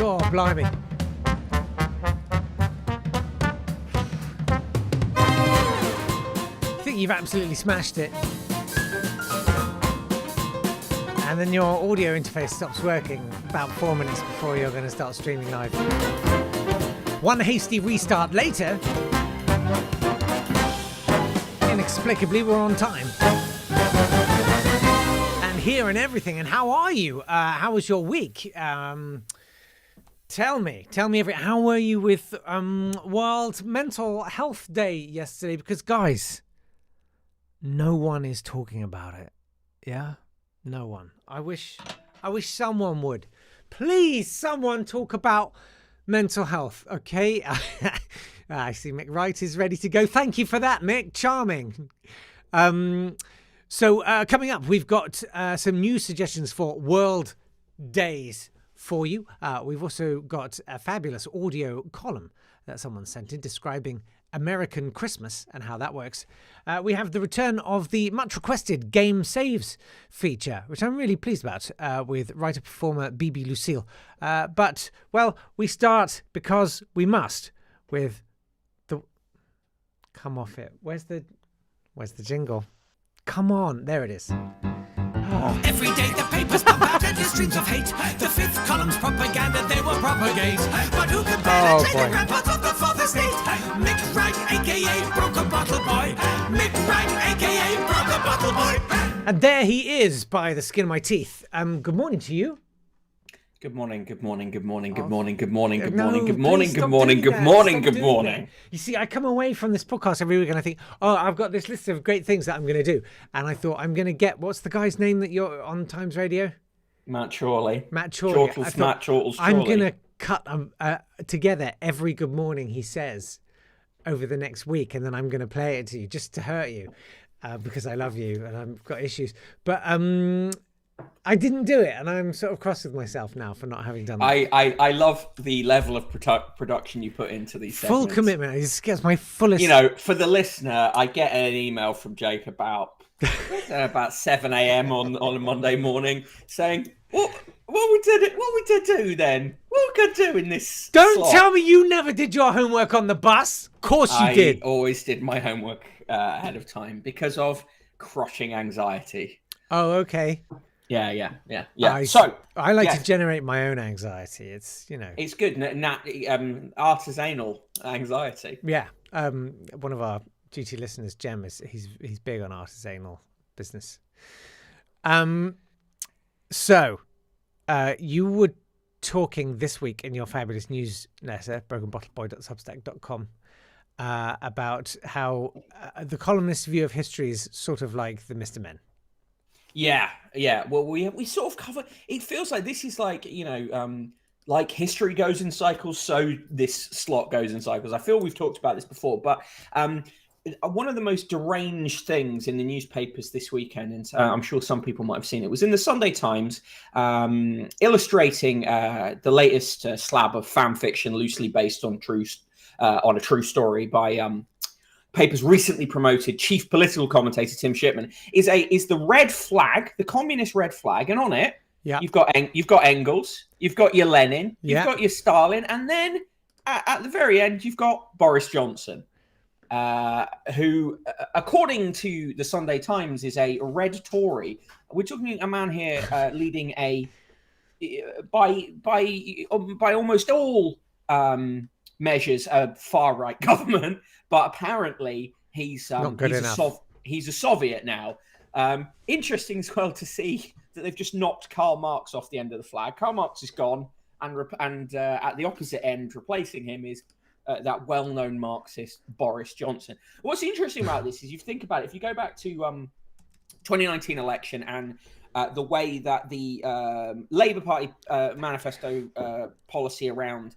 Oh, blimey. I think you've absolutely smashed it. And then your audio interface stops working about 4 minutes before you're going to start streaming live. One hasty restart later, inexplicably we're on time. And here and everything. And how are you? How was your week? Tell me everything. How were you with World Mental Health Day yesterday? Because guys, no one is talking about it. Yeah? No one. I wish someone would. Please, someone talk about mental health, okay? I see Mic Wright is ready to go. Thank you for that, Mick. Charming. So coming up, we've got some new suggestions for World Days for you. We've also got a fabulous audio column that someone sent in describing American Christmas and how that works. We have the return of the much requested Game Saves feature, which I'm really pleased about, with writer-performer Bibi Lucille. But, well, we start because we must with the... Come off it. Where's the jingle? Come on. There it is. Oh. Every day the papers pump out endless streams of hate. The fifth column's propaganda they will propagate. But who can bear to take the rampart of the fourth estate? Mic Wright, a.k.a. Broken Bottle Boy. Mic Wright, a.k.a. Broken Bottle Boy. And there he is by the skin of my teeth. Good morning to you. Good morning, good morning, good morning, good Oh. morning, good morning, good No, morning, good please morning, stop good morning, doing good that. morning, Stop good doing morning. that. You see, I come away from this podcast every week and I think, oh, I've got this list of great things that I'm going to do. And I thought I'm going to get, what's the guy's name that you're on Times Radio? Matt Chorley. Matt Chorley. Matt Chorley. I'm going to cut together every good morning he says over the next week. And then I'm going to play it to you just to hurt you because I love you and I've got issues. But I didn't do it, and I'm sort of cross with myself now for not having done that. I love the level of production you put into these segments. Full commitment. It gets my fullest... You know, for the listener, I get an email from Jake about 7 a.m. on a Monday morning saying, what we did do then? What we could do in this Don't slot? tell me you never did your homework on the bus. Of course you did. I always did my homework ahead of time because of crushing anxiety. Oh, okay. Yeah. I like to generate my own anxiety. It's, it's good. Artisanal anxiety. Yeah. One of our GT listeners, Jem, he's big on artisanal business. So, you were talking this week in your fabulous newsletter, brokenbottleboy.substack.com, about how the columnist's view of history is sort of like the Mr. Men. Yeah. Well, we sort of cover. It feels like this is like like history goes in cycles, so this slot goes in cycles. I feel we've talked about this before, but one of the most deranged things in the newspapers this weekend, and I'm sure some people might have seen it, was in the Sunday Times, illustrating the latest slab of fan fiction, loosely based on a true story by paper's recently promoted chief political commentator Tim Shipman, is the red flag, the communist red flag, and on it, you've got Engels, you've got your Lenin, you've got your Stalin, and then at the very end you've got Boris Johnson, who, according to the Sunday Times, is a red Tory. We're talking a man here leading by almost all measures a far right government. But apparently he's a Soviet now. Interesting as well to see that they've just knocked Karl Marx off the end of the flag. Karl Marx is gone, and at the opposite end, replacing him is that well-known Marxist Boris Johnson. What's interesting about this is, you think about it, if you go back to 2019 election and the way that the Labour Party manifesto policy around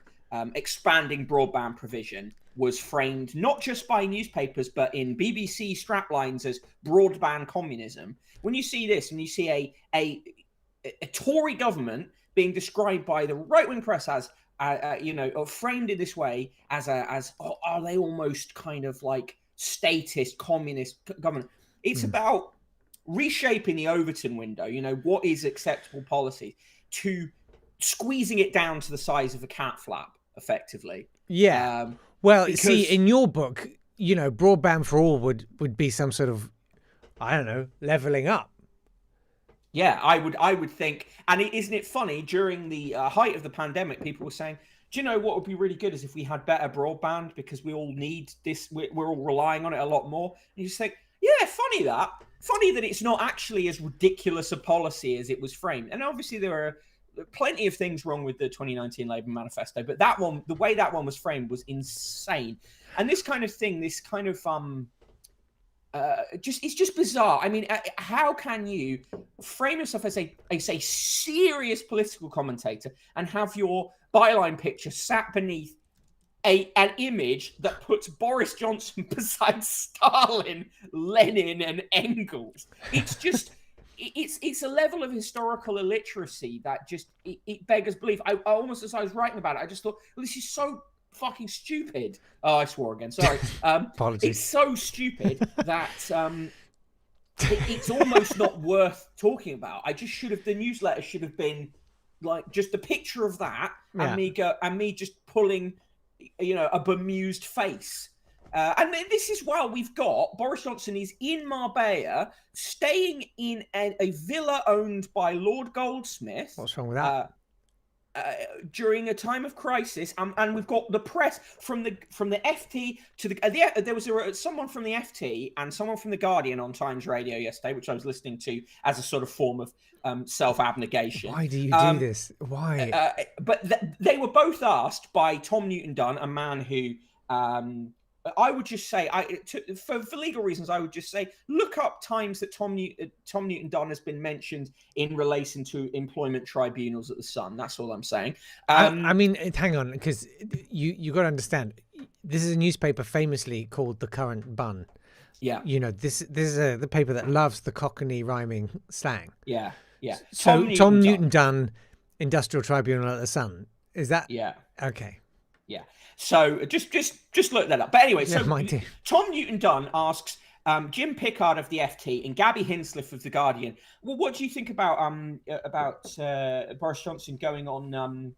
expanding broadband provision was framed not just by newspapers but in BBC straplines as broadband communism. When you see this, and you see a Tory government being described by the right-wing press as framed in this way as are they almost kind of like statist communist government? It's about reshaping the Overton window. What is acceptable policy to squeezing it down to the size of a cat flap, effectively. Yeah. Well, because- see, in your book, you know, broadband for all would be some sort of, I don't know, leveling up. Yeah, I would think. And isn't it funny, during the height of the pandemic, people were saying, do you know what would be really good is if we had better broadband, because we all need this, we're all relying on it a lot more. And you just think, yeah, funny that it's not actually as ridiculous a policy as it was framed. And obviously there are plenty of things wrong with the 2019 Labour manifesto, but that one, the way that one was framed was insane. And this kind of thing, this kind of it's just bizarre. I mean, how can you frame yourself as a serious political commentator and have your byline picture sat beneath an image that puts Boris Johnson beside Stalin, Lenin, and Engels? It's just it's a level of historical illiteracy that just it beggars belief. I almost, as I was writing about it, I just thought, well, this is so fucking stupid. Oh, I swore again. Sorry. Apologies. It's so stupid that it's almost not worth talking about. The newsletter should have been like just a picture of that and me just pulling, you know, a bemused face. And this is while we've got Boris Johnson is in Marbella, staying in a villa owned by Lord Goldsmith. What's wrong with that? During a time of crisis, and we've got the press from the FT to there was someone from the FT and someone from the Guardian on Times Radio yesterday, which I was listening to as a sort of form of self-abnegation. Why do you do this? Why? But they were both asked by Tom Newton-Dunn, a man who I would just say, for legal reasons, I would just say, look up times that Tom Newton-Dunn has been mentioned in relation to employment tribunals at the Sun. That's all I'm saying. I mean, hang on, because you got to understand, this is a newspaper famously called The Current Bun. Yeah. You know, this is the paper that loves the Cockney rhyming slang. Yeah, yeah. So Tom Newton-Dunn, Industrial Tribunal at the Sun. Is that? Yeah. Okay. Yeah. So just look that up. But anyway, so Tom Newton-Dunn asks Jim Pickard of the FT and Gabby Hinsliff of the Guardian, well, what do you think about Boris Johnson going on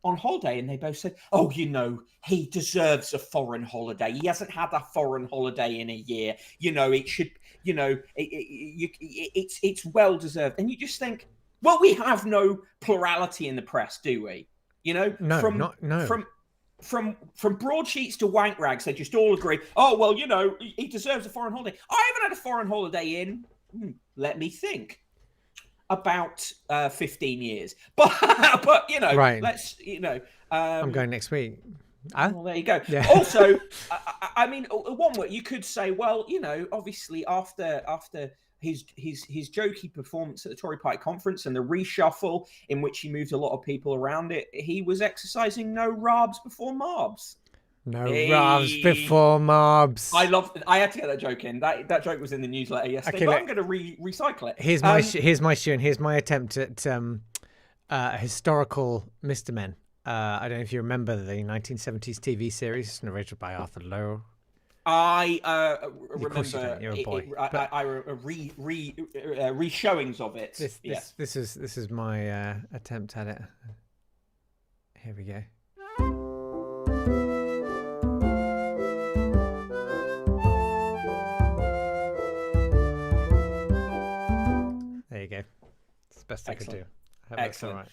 holiday? And they both said, oh, you know, he deserves a foreign holiday. He hasn't had a foreign holiday in a year. You know, it should. You know, it's well deserved. And you just think, well, we have no plurality in the press, do we? You know, no. From broadsheets to wank rags, they just all agree, oh, well, you know, he deserves a foreign holiday. I haven't had a foreign holiday in, let me think, about 15 years. But you know, right. Let's, you know. I'm going next week. Well, there you go. Yeah. Also, I mean, one way you could say, well, you know, obviously after his jokey performance at the Tory Party conference and the reshuffle in which he moved a lot of people around it, he was exercising no rabs before marbs. No rabs before marbs. I had to get that joke in. That joke was in the newsletter yesterday, okay, but I'm going to recycle it. Here's my shoe, and here's my attempt at a historical Mr. Men. I don't know if you remember the 1970s TV series narrated by Arthur Lowe. I remember. You're a boy. Re-showings of it. This is my attempt at it. Here we go. There you go. It's the best Excellent. I could do. I hope that's all right.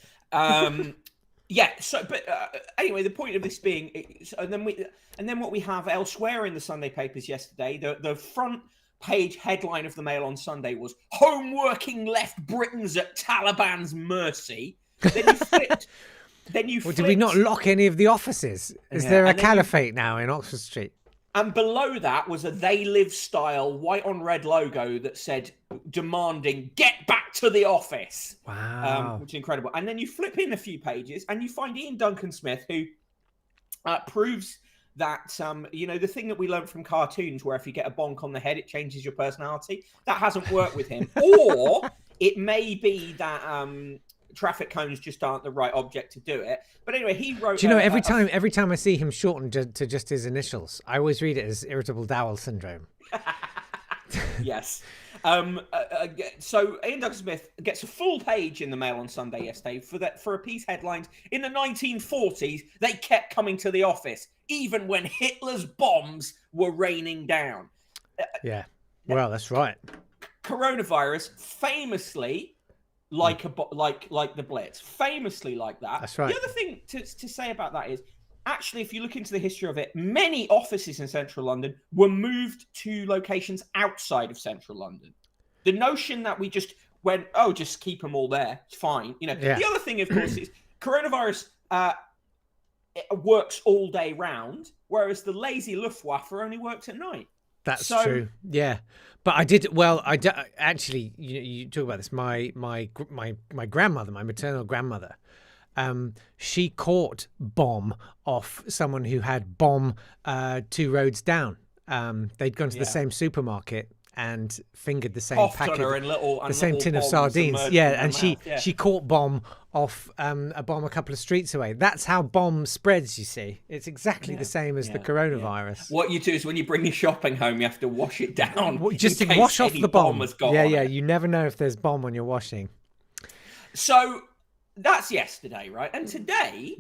Yeah. So, but anyway, the point of this being, and then what we have elsewhere in the Sunday papers yesterday, the front page headline of the Mail on Sunday was "Home Working Left Britons at Taliban's Mercy." Then you flipped. Well, did we not lock any of the offices? Is there a caliphate now in Oxford Street? And below that was a They Live style white on red logo that said demanding "Get back to the office." Wow. Which is incredible. And then you flip in a few pages and you find Duncan Smith, who proves that, you know, the thing that we learned from cartoons where if you get a bonk on the head, it changes your personality. That hasn't worked with him. Or it may be that traffic cones just aren't the right object to do it. But anyway, he wrote... Do you know, every time I see him shortened to just his initials, I always read it as irritable bowel syndrome. Yes. So Ian Duncan Smith gets a full page in the Mail on Sunday yesterday for a piece headlined, "In the 1940s, they kept coming to the office, even when Hitler's bombs were raining down." Yeah. Well, that's right. Coronavirus, famously like the Blitz, famously like that. That's right. The other thing to say about that is, actually, if you look into the history of it, many offices in central London were moved to locations outside of central London. The notion that we just went, oh, just keep them all there, it's fine. You know, The other thing, of course, is coronavirus it works all day round, whereas the lazy Luftwaffe only works at night. That's true. Yeah, but actually, you talk about this. My grandmother, my maternal grandmother, she caught bomb off someone who had bomb 2 roads down. They'd gone to the same supermarket and fingered the same packet, the same tin of sardines. And she caught bomb off a bomb a couple of streets away. That's how bomb spreads, you see. It's exactly the same as the coronavirus. What you do is when you bring your shopping home, you have to wash it down. Just to wash off the bomb. Has gone You never know if there's bomb when you're washing. So that's yesterday, right? And today,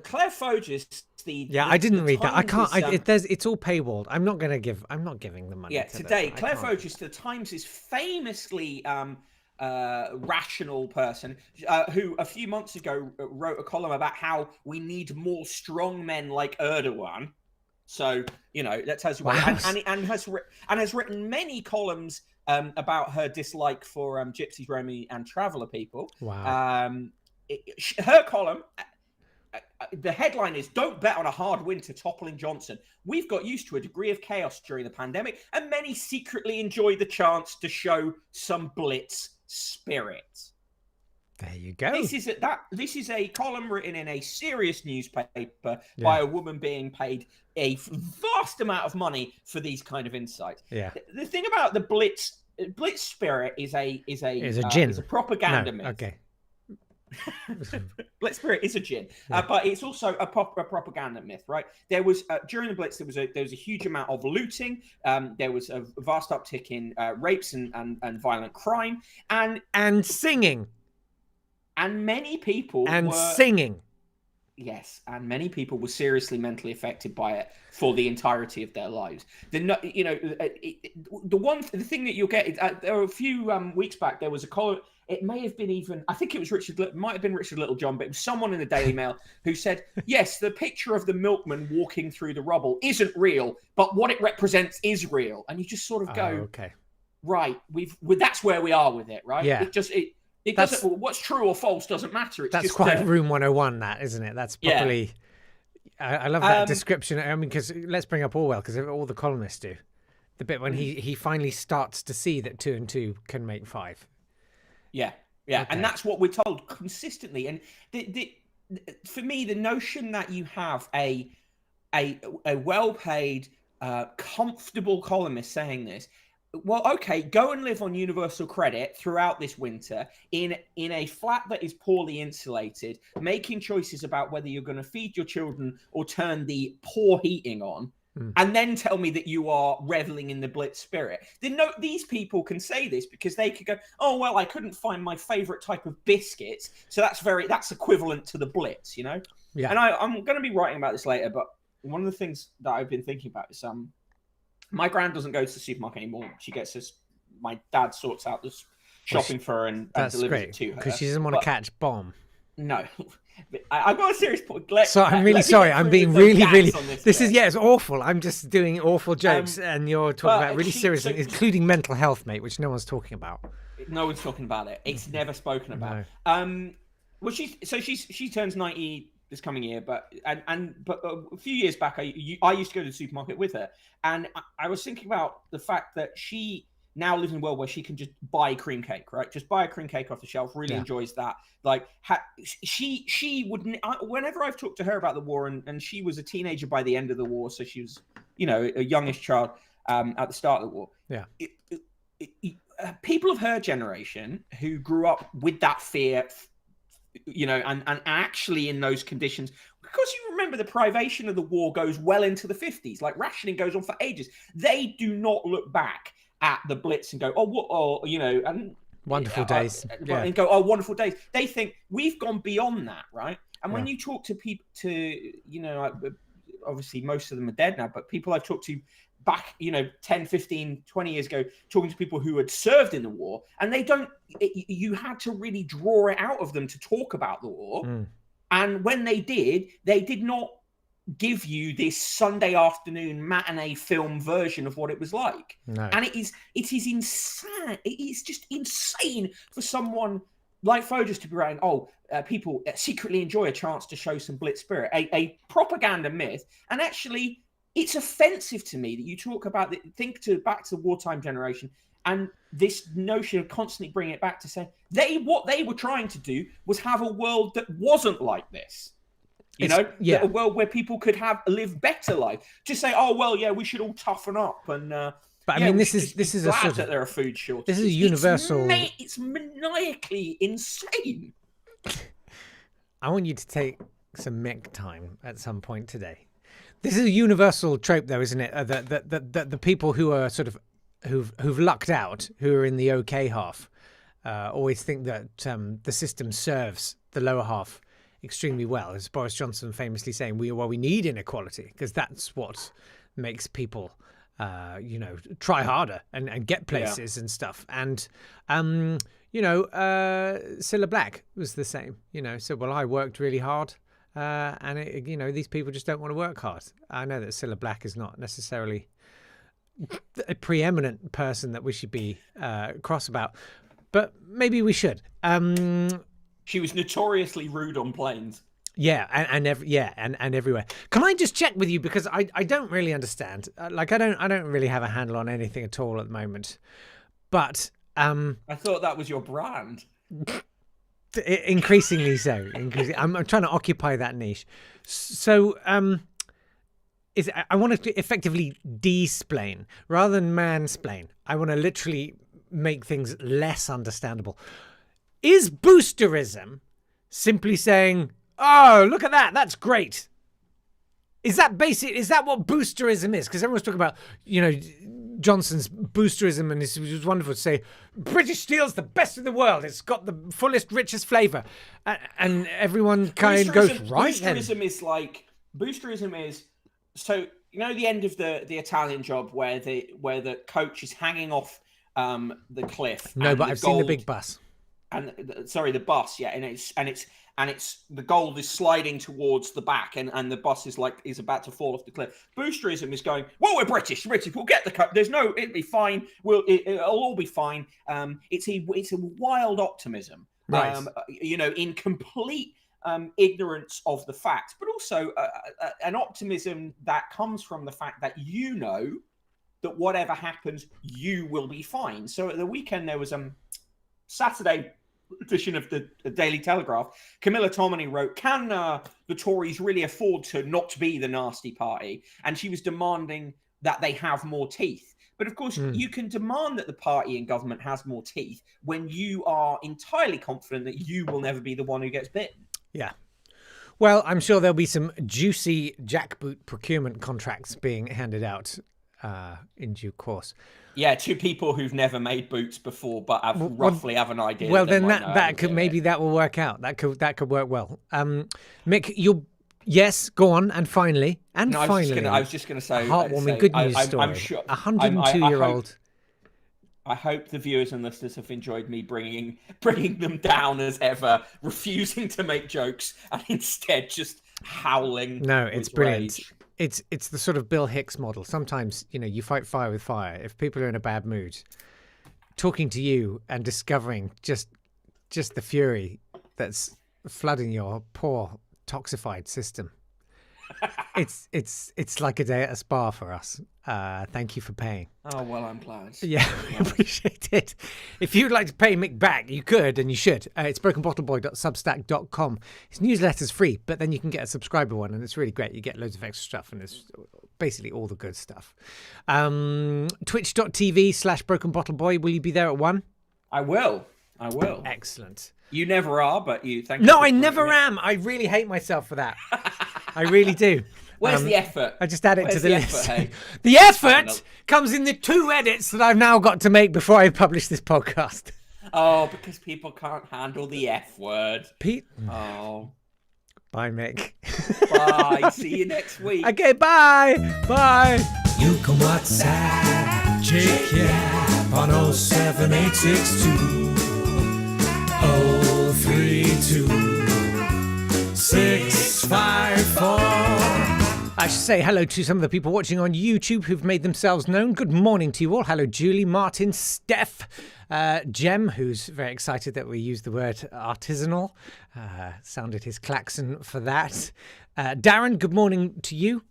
Claire Foges, I didn't read that. I can't. It's all paywalled. I'm not giving the money. Today, Claire Foges, the Times' is famously rational person who a few months ago wrote a column about how we need more strong men like Erdogan. So that tells you what. And has written many columns about her dislike for gypsies, Romy, and traveller people. Wow. Her column, the headline is, "Don't bet on a hard winter toppling Johnson. We've got used to a degree of chaos during the pandemic, and many secretly enjoy the chance to show some Blitz spirit." There you go. This is a column written in a serious newspaper by a woman being paid a vast amount of money for these kind of insights. Yeah. The thing about the Blitz spirit is a gin. Is a propaganda myth. Okay. Blitz spirit is a gin, but it's also a propaganda myth, right? There was during the Blitz there was a huge amount of looting. There was a vast uptick in rapes and violent crime and singing. And many people singing. Yes, and many people were seriously mentally affected by it for the entirety of their lives. The thing that you'll get, there were a few weeks back, there was a column. It may have been I think it was might have been Richard Littlejohn, but it was someone in the Daily Mail who said, yes, the picture of the milkman walking through the rubble isn't real, but what it represents is real. And you just sort of go, okay, right, that's where we are with it, right? Yeah. It doesn't. What's true or false doesn't matter. That's just quite Room 101, that, isn't it? That's probably. Yeah. I love that description. I mean, because let's bring up Orwell, because all the columnists do. The bit when he finally starts to see that 2 and 2 can make 5. Yeah, okay. And that's what we're told consistently. And for me, the notion that you have a well-paid, comfortable columnist saying this. Well, okay, go and live on universal credit throughout this winter in a flat that is poorly insulated, making choices about whether you're going to feed your children or turn the poor heating on, and then tell me that you are reveling in the Blitz spirit. These people can say this because they could go, oh, well, I couldn't find my favorite type of biscuits, so that's equivalent to the Blitz, Yeah. And I'm going to be writing about this later, but one of the things that I've been thinking about is my gran doesn't go to the supermarket anymore. She gets this. My dad sorts out this shopping for her and delivers it to her. Because she doesn't want to catch bomb. No. I've got a serious point. I'm really sorry. I'm being really. This is it's awful. I'm just doing awful jokes, and you're talking about really serious, including mental health, mate, which no one's talking about. No one's talking about it. It's never spoken about. No. Well, she turns 90 this coming year, but a few years back, I used to go to the supermarket with her, and I was thinking about the fact that she now lives in a world where she can just buy cream cake, right? Just buy a cream cake off the shelf. Really enjoys that. Like she would. Whenever I've talked to her about the war, and she was a teenager by the end of the war, so she was, a youngish child at the start of the war. Yeah. People of her generation who grew up with that fear. And actually in those conditions, because you remember the privation of the war goes well into the 50s, like rationing goes on for ages. They do not look back at the Blitz and go, oh, what, oh, you know, and wonderful days, and go, oh, wonderful days. They think we've gone beyond that, right? And when you talk to people, obviously most of them are dead now, but people I've talked to back, 10, 15, 20 years ago, talking to people who had served in the war, and you had to really draw it out of them to talk about the war. And when they did not give you this Sunday afternoon matinee film version of what it was like. No. And it is insane. It is just insane for someone like Fogus to be writing, people secretly enjoy a chance to show some Blitz spirit, a propaganda myth. And actually, it's offensive to me that you talk about back to the wartime generation and this notion of constantly bringing it back to saying what they were trying to do was have a world that wasn't like this. A world where people could live better life. Just say, we should all toughen up and. But I mean, this is a sort of that there are food shortages. This is a universal. It's maniacally insane. I want you to take some Mick time at some point today. This is a universal trope, though, isn't it? That the people who are sort of who've lucked out, who are in the okay half, always think that the system serves the lower half extremely well. As Boris Johnson famously saying, we need inequality because that's what makes people. Try harder and get places and stuff. And, Cilla Black was the same, said, well, I worked really hard. And, these people just don't want to work hard. I know that Cilla Black is not necessarily a preeminent person that we should be cross about, but maybe we should. She was notoriously rude on planes. Yeah, and everywhere. Can I just check with you because I don't really understand. I don't really have a handle on anything at all at the moment. But I thought that was your brand. Increasingly so. I'm trying to occupy that niche. So I want to effectively de-splain rather than mansplain. I want to literally make things less understandable. Is boosterism simply saying, oh, look at that. That's great. Is that what boosterism is? Because everyone's talking about, Johnson's boosterism, and it was wonderful to say, British steel's the best in the world. It's got the fullest, richest flavour. And everyone kind of goes, right then. Boosterism is, so, the end of the Italian Job where the coach is hanging off the cliff. No, but I've seen the big bus. The bus, yeah, and it's the gold is sliding towards the back, and the bus is about to fall off the cliff. Boosterism is going, well, we're British, we'll get the cup. It'll be fine. It'll all be fine. It's a wild optimism, right? In complete ignorance of the facts, but also an optimism that comes from the fact that that whatever happens, you will be fine. So at the weekend there was Saturday edition of the Daily Telegraph, Camilla Tominey wrote, can the Tories really afford to not be the nasty party? And she was demanding that they have more teeth. But of course, you can demand that the party in government has more teeth when you are entirely confident that you will never be the one who gets bitten. Yeah. Well, I'm sure there'll be some juicy jackboot procurement contracts being handed out in due course. Yeah, to people who've never made boots before, but roughly have an idea. Well, then that could that will work out. That could work well. Mick, yes, go on, and finally, I was just going to say, a heartwarming good news story. I'm sure 102-year-old. I hope the viewers and listeners have enjoyed me bringing them down as ever, refusing to make jokes and instead just howling. No, it's brilliant. Rage. It's the sort of Bill Hicks model. Sometimes, you fight fire with fire. If people are in a bad mood, talking to you and discovering just the fury that's flooding your poor toxified system. It's like a day at a spa for us. Thank you for paying. Oh, well, I'm glad. Yeah, we appreciate it. If you'd like to pay Mick back, you could and you should. It's brokenbottleboy.substack.com. His newsletter's free, but then you can get a subscriber one, and it's really great. You get loads of extra stuff, and it's basically all the good stuff. Twitch.tv/brokenbottleboy. Will you be there at 1? I will. Excellent. You never are, but thank you. No, I never am. I really hate myself for that. I really do. Where's the effort? I just add it to the list. Effort, hey? The effort comes in the 2 edits that I've now got to make before I publish this podcast. Oh, because people can't handle the F word. Pete. Oh. Bye, Mick. Bye. See you next week. Okay, bye. Bye. You can WhatsApp Jake, yeah, on 07862 032 654. I should say hello to some of the people watching on YouTube who've made themselves known. Good morning to you all. Hello, Julie, Martin, Steph, Jem, who's very excited that we used the word artisanal. Sounded his klaxon for that. Darren, good morning to you.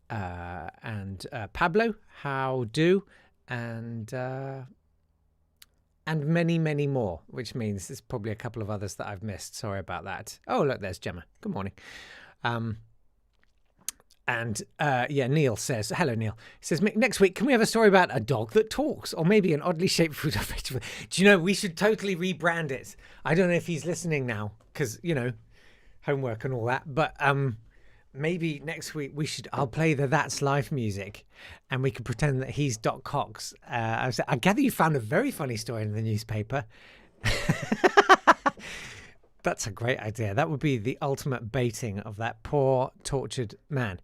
And Pablo, how do? And many, many more, which means there's probably a couple of others that I've missed. Sorry about that. Oh, look, there's Gemma. Good morning. Neil says, hello, Neil. He says, Mick, next week, can we have a story about a dog that talks or maybe an oddly shaped fruit or vegetable? Do you know, we should totally rebrand it. I don't know if he's listening now because, you know, homework and all that. But maybe next week I'll play the That's Life music and we can pretend that he's Doc Cox. I gather you found a very funny story in the newspaper. That's a great idea. That would be the ultimate baiting of that poor, tortured man.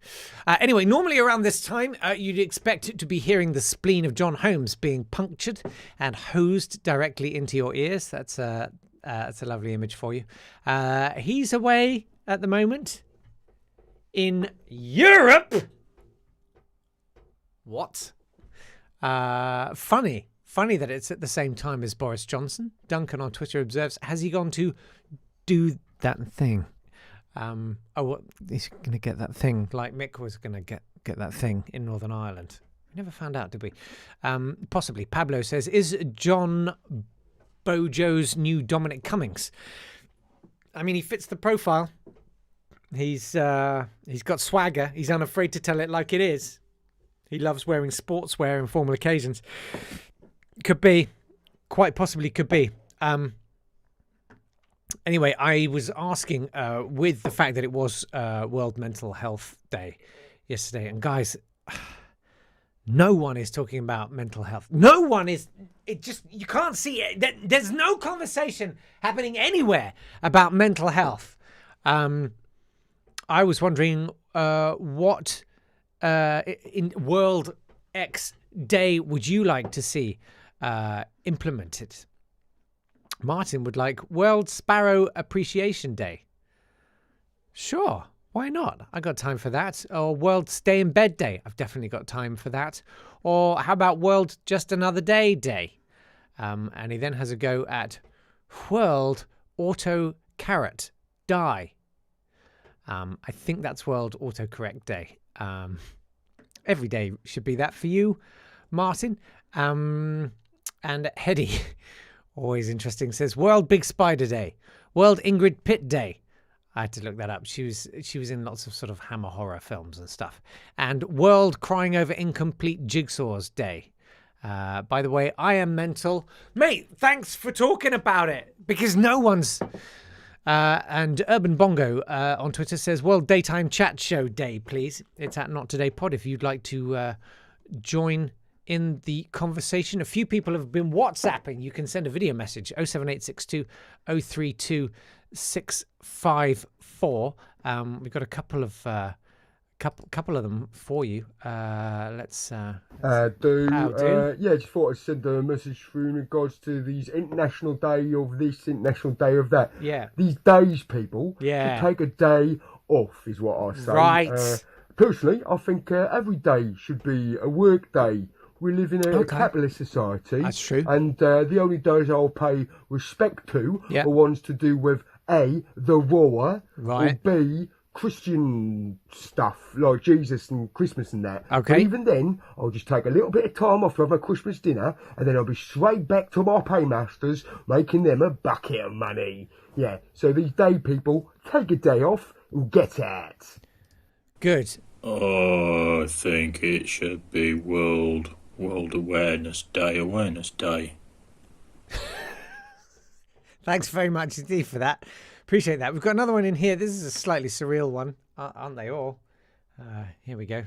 Anyway, normally around this time, you'd expect to be hearing the spleen of John Holmes being punctured and hosed directly into your ears. That's a lovely image for you. He's away at the moment in Europe. What? Funny that it's at the same time as Boris Johnson. Duncan on Twitter observes, has he gone to do that thing? He's going to get that thing like Mick was going to get that thing in Northern Ireland. We never found out, did we? Possibly. Pablo says, is John Bojo's new Dominic Cummings? I mean, he fits the profile. He's got swagger. He's unafraid to tell it like it is. He loves wearing sportswear in formal occasions. Could be. Quite possibly could be. Anyway, I was asking, with the fact that it was World Mental Health Day yesterday, and guys, no one is talking about mental health. No one is. It just, you can't see it. There's no conversation happening anywhere about mental health. I was wondering what in World X Day would you like to see implemented? Martin would like World Sparrow Appreciation Day. Sure, why not? I got time for that. Or World Stay in Bed Day. I've definitely got time for that. Or how about World Just Another Day Day? And he then has a go at World Auto Carrot Die. I think that's World Autocorrect Day. Every day should be that for you, Martin. And Hedy, always interesting, says World Big Spider Day, World Ingrid Pitt Day. I had to look that up. She was in lots of sort of Hammer horror films and stuff. And World Crying Over Incomplete Jigsaws Day. By the way, I am mental. Mate, thanks for talking about it, because no one's... and Urban Bongo on Twitter says World Daytime Chat Show Day, please. It's at Not Today Pod if you'd like to join in the conversation. A few people have been WhatsApping. You can send a video message 07862 032 654. We've got a couple of them for you. Let's just thought I'd send a message through in regards to these International Day of this, International Day of that. Yeah. These days, people, yeah, should take a day off, is what I say. Right. Personally, I think every day should be a work day. We live in a capitalist society. That's true. And the only days I'll pay respect to are ones to do with A, the war, right, or B, Christian stuff like Jesus and Christmas and that. Okay. But even then, I'll just take a little bit of time off to have a Christmas dinner, and then I'll be straight back to my paymasters, making them a bucket of money. Yeah. So these day people, take a day off and get out. Good. Oh, I think it should be World Awareness Day. Thanks very much indeed for that. Appreciate that. We've got another one in here. This is a slightly surreal one. aren't they all? Here we go.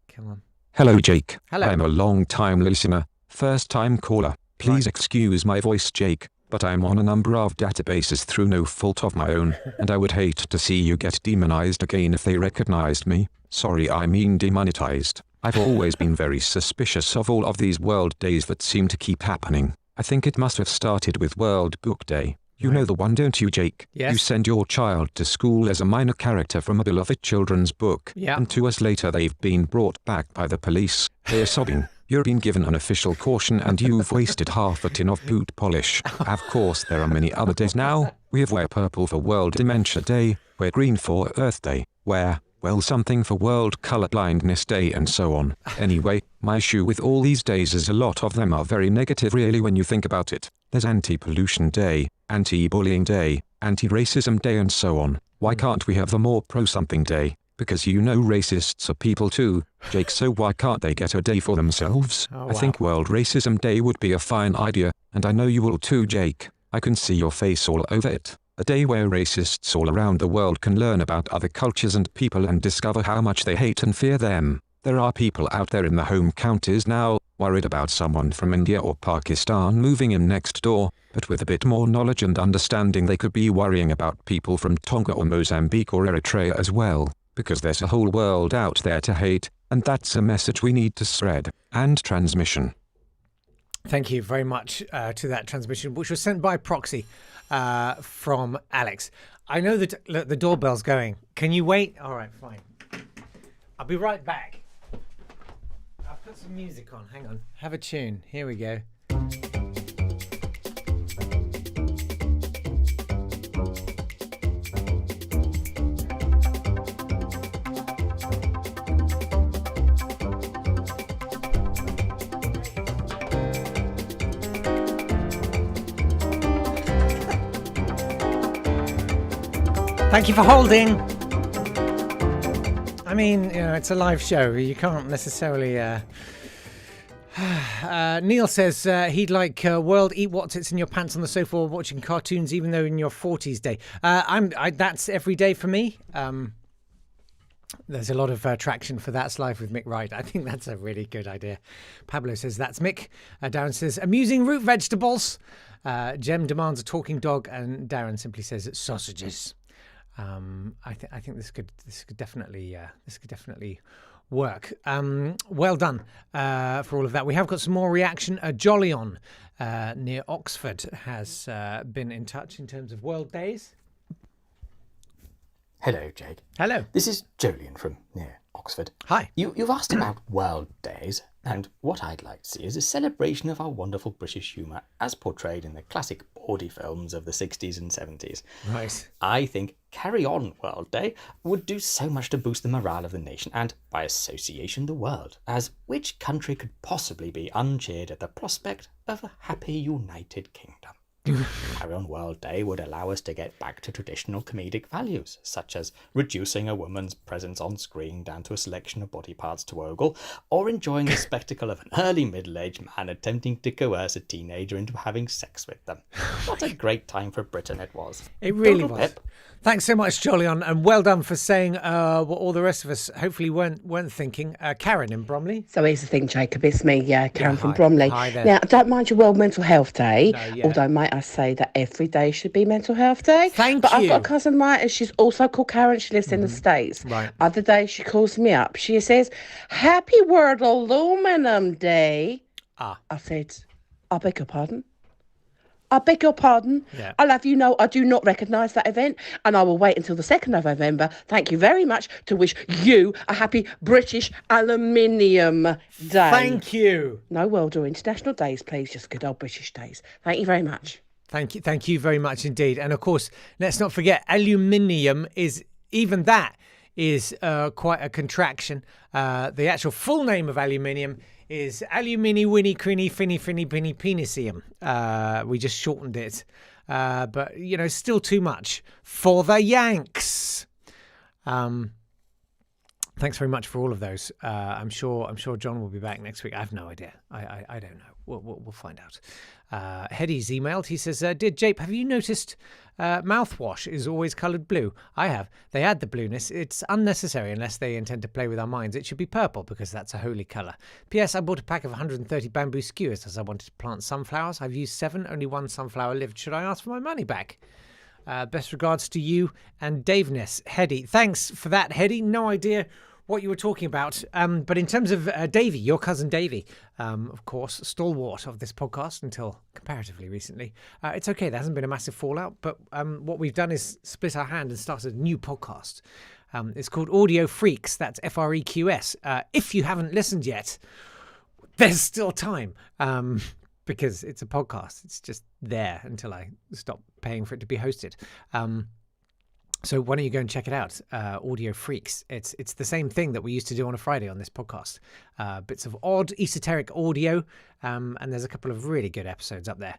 Come on. Hello, Jake. Hello. I'm a long-time listener, first-time caller. Please excuse my voice, Jake, but I'm on a number of databases through no fault of my own, and I would hate to see you get demonized again if they recognized me. Sorry, I mean demonetized. I've always been very suspicious of all of these World Days that seem to keep happening. I think it must have started with World Book Day. You know the one, don't you, Jake? Yes. You send your child to school as a minor character from a beloved children's book. Yeah. And 2 hours later they've been brought back by the police. They're sobbing. You've been given an official caution and you've wasted half a tin of boot polish. Of course, there are many other days now. We have wear purple for World Dementia Day, wear green for Earth Day, wear, well, something for World Colorblindness Day and so on. Anyway, my issue with all these days is a lot of them are very negative really when you think about it. There's Anti-Pollution Day, Anti-Bullying Day, Anti-Racism Day and so on. Why can't we have the more pro-something day? Because you know racists are people too, Jake, so why can't they get a day for themselves? I think World Racism Day would be a fine idea, and I know you will too, Jake. I can see your face all over it. A day where racists all around the world can learn about other cultures and people and discover how much they hate and fear them. There are people out there in the home counties now, worried about someone from India or Pakistan moving in next door, but with a bit more knowledge and understanding they could be worrying about people from Tonga or Mozambique or Eritrea as well, because there's a whole world out there to hate, and that's a message we need to spread, and transmission. Thank you very much to that transmission, which was sent by proxy from Alex. I know that look, the doorbell's going. Can you wait? All right, fine. I'll be right back. I'll put some music on. Hang on. Have a tune. Here we go. Thank you for holding. I mean, you know, it's a live show. You can't necessarily... Neil says he'd like World Eat What's It's in Your Pants on the sofa while watching cartoons, even though in your 40s day. That's every day for me. There's a lot of traction for That's Life with Mic Wright. I think that's a really good idea. Pablo says that's Mick. Darren says amusing root vegetables. Jem demands a talking dog, and Darren simply says it's sausages. I think this could definitely work. Well done for all of that. We have got some more reaction. Jolyon near Oxford has been in touch in terms of World Days. Hello, Jake. Hello. This is Jolyon from near Oxford. Hi. You've asked about World Days, and what I'd like to see is a celebration of our wonderful British humour as portrayed in the classic bawdy films of the 60s and 70s. Right. I think Carry On World Day would do so much to boost the morale of the nation and, by association, the world, as which country could possibly be uncheered at the prospect of a happy United Kingdom? Carry On World Day would allow us to get back to traditional comedic values, such as reducing a woman's presence on screen down to a selection of body parts to ogle, or enjoying the spectacle of an early middle-aged man attempting to coerce a teenager into having sex with them. What a great time for Britain it was. It really Total was. pip. Thanks so much, Jolyon, and well done for saying what all the rest of us hopefully weren't thinking. Karen in Bromley. So here's the thing, Jacob. It's me, Karen from hi. Bromley. Hi there. Now, I don't mind your World Mental Health Day, No, yeah. although might I say that every day should be Mental Health Day. Thank but you. I've got a cousin, right, and she's also called Karen. She lives in the States. Right. Other day, she calls me up. She says, Happy World Aluminum Day. Ah. I said, I beg your pardon? I beg your pardon. Yeah. I'll have you know I do not recognise that event, and I will wait until the 2nd of November. Thank you very much to wish you a happy British Aluminium Day. Thank you. No world or international days, please. Just good old British days. Thank you very much. Thank you very much indeed. And of course, let's not forget, aluminium is quite a contraction. The actual full name of aluminium is Alumini Winnie Crini Finny Finny Pinny Penisium. We just shortened it. But, you know, still too much for the Yanks. Thanks very much for all of those. I'm sure John will be back next week. I have no idea. I don't know. We'll find out. Hetty's emailed. He says, "Dear Jape, have you noticed mouthwash is always coloured blue? I have. They add the blueness. It's unnecessary unless they intend to play with our minds. It should be purple because that's a holy colour. P.S. I bought a pack of 130 bamboo skewers as I wanted to plant sunflowers. I've used 7. Only 1 sunflower lived. Should I ask for my money back? Best regards to you and Daveness." Hetty. Thanks for that, Hetty. No idea what you were talking about. But in terms of Davey, your cousin Davey, of course, stalwart of this podcast until comparatively recently, it's okay. There hasn't been a massive fallout. But what we've done is split our hand and started a new podcast. It's called Audio Freaks. That's FREQS. If you haven't listened yet, there's still time. Because it's a podcast. It's just there until I stop paying for it to be hosted. So why don't you go and check it out? Audio Freaks. It's the same thing that we used to do on a Friday on this podcast. Bits of odd, esoteric audio, and there's a couple of really good episodes up there.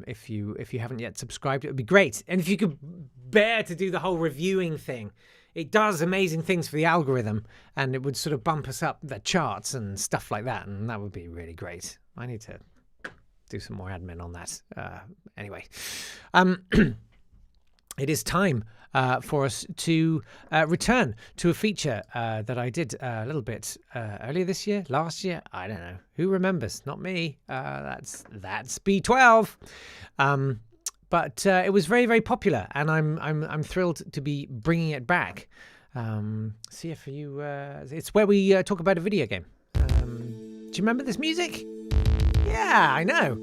If you haven't yet subscribed, it would be great. And if you could bear to do the whole reviewing thing, it does amazing things for the algorithm, and it would sort of bump us up the charts and stuff like that, and that would be really great. I need to do some more admin on that. Anyway, it is time for us to return to a feature that I did a little bit earlier this year, last year. I don't know. Who remembers? Not me. That's B12. But it was very, very popular, and I'm thrilled to be bringing it back. See if you. It's where we talk about a video game. Do you remember this music? Yeah, I know.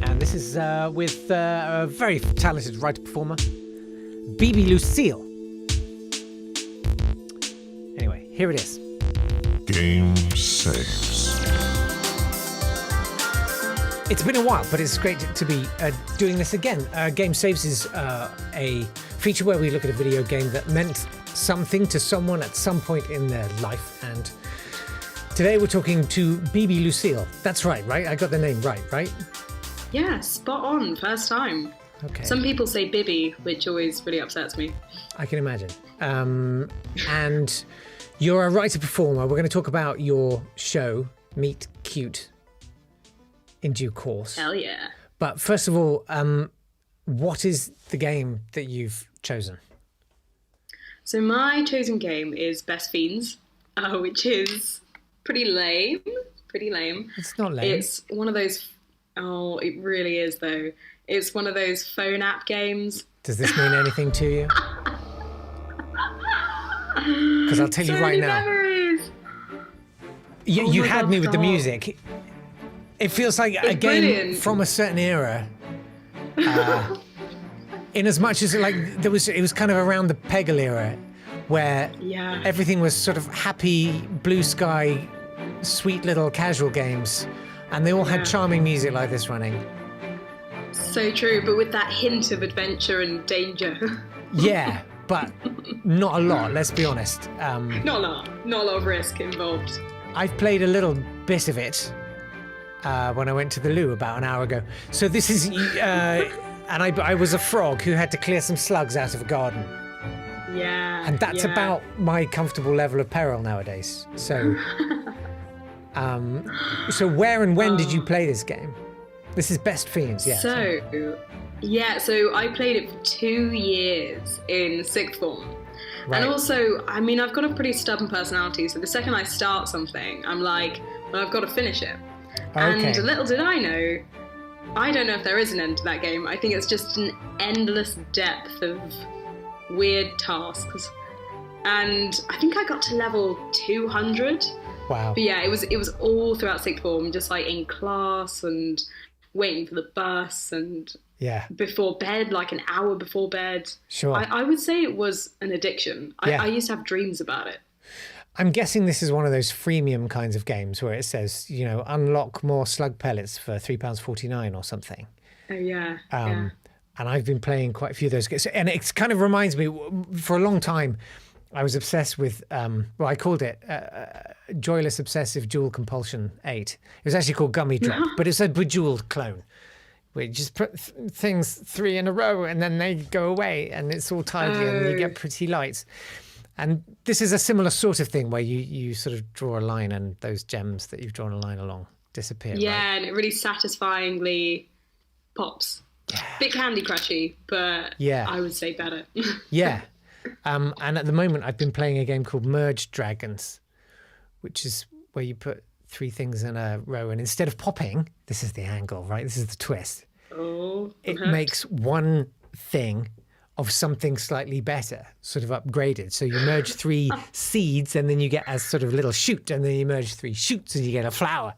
And this is with a very talented writer-performer, Bibi Lucille. Anyway, here it is. Game saves. It's been a while, but it's great to be doing this again. Game Saves is a feature where we look at a video game that meant something to someone at some point in their life, and today we're talking to Bibi Lucille. That's right? I got the name right? Yeah, spot on. First time. Okay. Some people say Bibi, which always really upsets me. I can imagine. And you're a writer-performer. We're going to talk about your show, Meet Cute, in due course. Hell yeah. But first of all, what is the game that you've chosen? So my chosen game is Best Fiends, which is pretty lame. It's not lame. It's one of those... Oh, it really is, though. It's one of those phone app games. Does this mean anything to you? Because I'll tell you right now. Memories. You had me with the music. It feels like a game brilliant. from a certain era. In as much as it was kind of around the Peggle era, where everything was sort of happy, blue sky, sweet little casual games, and they all had charming music like this running. So true, but with that hint of adventure and danger. Yeah, but not a lot, let's be honest. Not a lot of risk involved. I've played a little bit of it when I went to the loo about an hour ago. So this is, and I was a frog who had to clear some slugs out of a garden. Yeah. And that's about my comfortable level of peril nowadays. So, so where and when did you play this game? This is Best Fiends, yeah. So I played it for 2 years in sixth form. Right. And also, I mean, I've got a pretty stubborn personality, so the second I start something, I'm like, well, I've got to finish it. Okay. And little did I know, I don't know if there is an end to that game. I think it's just an endless depth of weird tasks. And I think I got to level 200. Wow. But yeah, it was all throughout sixth form, just like in class and waiting for the bus and before bed, like an hour before bed. Sure. I would say it was an addiction. I used to have dreams about it. I'm guessing this is one of those freemium kinds of games where it says, unlock more slug pellets for £3.49 or something. Oh, yeah. And I've been playing quite a few of those games. And it kind of reminds me, for a long time, I was obsessed with, I called it Joyless Obsessive Dual Compulsion 8. It was actually called Gummy Drop, but it's a Bejeweled clone. where you just put things 3 in a row and then they go away and it's all tidy and you get pretty lights. And this is a similar sort of thing where you sort of draw a line and those gems that you've drawn a line along disappear. Yeah, right? and it really satisfyingly pops. Bit Candy Crushy, but I would say better. Yeah. And at the moment, I've been playing a game called Merge Dragons, which is where you put 3 things in a row, and instead of popping, this is the angle, right? This is the twist. Oh, it makes one thing of something slightly better, sort of upgraded. So you merge 3 seeds, and then you get a sort of little shoot, and then you merge 3 shoots, and you get a flower.